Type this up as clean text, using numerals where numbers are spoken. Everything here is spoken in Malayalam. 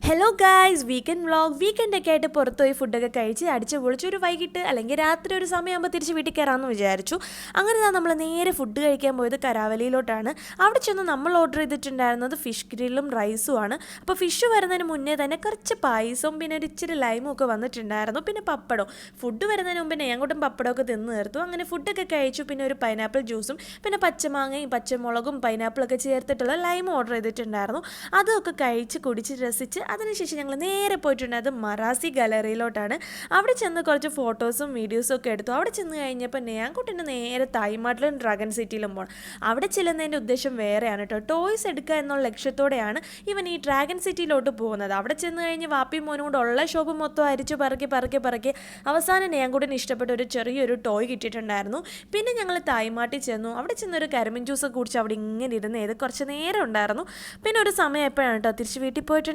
Hello guys, weekend vlog. വീക്കെൻഡൊക്കെ ആയിട്ട് പുറത്തുപോയി ഫുഡൊക്കെ കഴിച്ച് അടിച്ച് പൊളിച്ചൊരു വൈകിട്ട് അല്ലെങ്കിൽ രാത്രി ഒരു സമയമാകുമ്പോൾ തിരിച്ച് വീട്ടിൽ കയറാമെന്ന് വിചാരിച്ചു. അങ്ങനെ നമ്മൾ നേരെ ഫുഡ് കഴിക്കാൻ പോയത് കരാവലിയിലോട്ടാണ്. അവിടെ ചെന്ന് നമ്മൾ ഓർഡർ ചെയ്തിട്ടുണ്ടായിരുന്നത് ഫിഷ് ഗ്രില്ലും റൈസുമാണ്. അപ്പോൾ ഫിഷ് വരുന്നതിന് മുന്നേ തന്നെ കുറച്ച് പായസവും പിന്നെ ഒരു ഇച്ചിരി ലൈമും ഒക്കെ വന്നിട്ടുണ്ടായിരുന്നു. പിന്നെ പപ്പടവും. ഫുഡ് വരുന്നതിന് മുമ്പ് ഞാൻ കൂട്ടും പപ്പടമൊക്കെ തിന്ന് തീർത്തു. അങ്ങനെ ഫുഡൊക്കെ കഴിച്ചു. പിന്നെ ഒരു പൈനാപ്പിൾ ജ്യൂസും പിന്നെ പച്ചമാങ്ങയും പച്ചമുളകും പൈനാപ്പിളൊക്കെ ചേർത്തിട്ടുള്ള ലൈമും ഓർഡർ ചെയ്തിട്ടുണ്ടായിരുന്നു. അതൊക്കെ കഴിച്ച് കുടിച്ച് രസിച്ച് അതിനുശേഷം ഞങ്ങൾ നേരെ പോയിട്ടുണ്ടായത് മറാസി ഗാലറിയിലോട്ടാണ്. അവിടെ ചെന്ന് കുറച്ച് ഫോട്ടോസും വീഡിയോസും ഒക്കെ എടുത്തു. അവിടെ ചെന്ന് കഴിഞ്ഞപ്പോൾ ഞാൻകുട്ടിൻ്റെ നേരെ തായ്മാട്ടിലും ഡ്രാഗൺ സിറ്റിയിലും പോകണം. അവിടെ ചെല്ലുന്നതിൻ്റെ ഉദ്ദേശം വേറെയാണ് കേട്ടോ. ടോയ്സ് എടുക്കുക എന്നുള്ള ലക്ഷ്യത്തോടെയാണ് ഇവൻ ഈ ഡ്രാഗൺ സിറ്റിയിലോട്ട് പോകുന്നത്. അവിടെ ചെന്ന് കഴിഞ്ഞ് വാപ്പി മോനും കൂടെ ഉള്ള ഷോപ്പ് മൊത്തം അരിച്ചു പറക്കി അവസാനം ഞാൻകുട്ടിന് ഇഷ്ടപ്പെട്ട ഒരു ചെറിയൊരു ടോയ് കിട്ടിയിട്ടുണ്ടായിരുന്നു. പിന്നെ ഞങ്ങൾ തായ്മാട്ടിൽ ചെന്നു. അവിടെ ചെന്നൊരു കരിമിൻ ജ്യൂസ് കുടിച്ച് അവിടെ ഇങ്ങനെ ഇരുന്ന് കുറച്ച് നേരം ഉണ്ടായിരുന്നു. പിന്നെ ഒരു സമയം എപ്പോഴാണ് കേട്ടോ തിരിച്ച് വീട്ടിൽ പോയിട്ടുണ്ട്.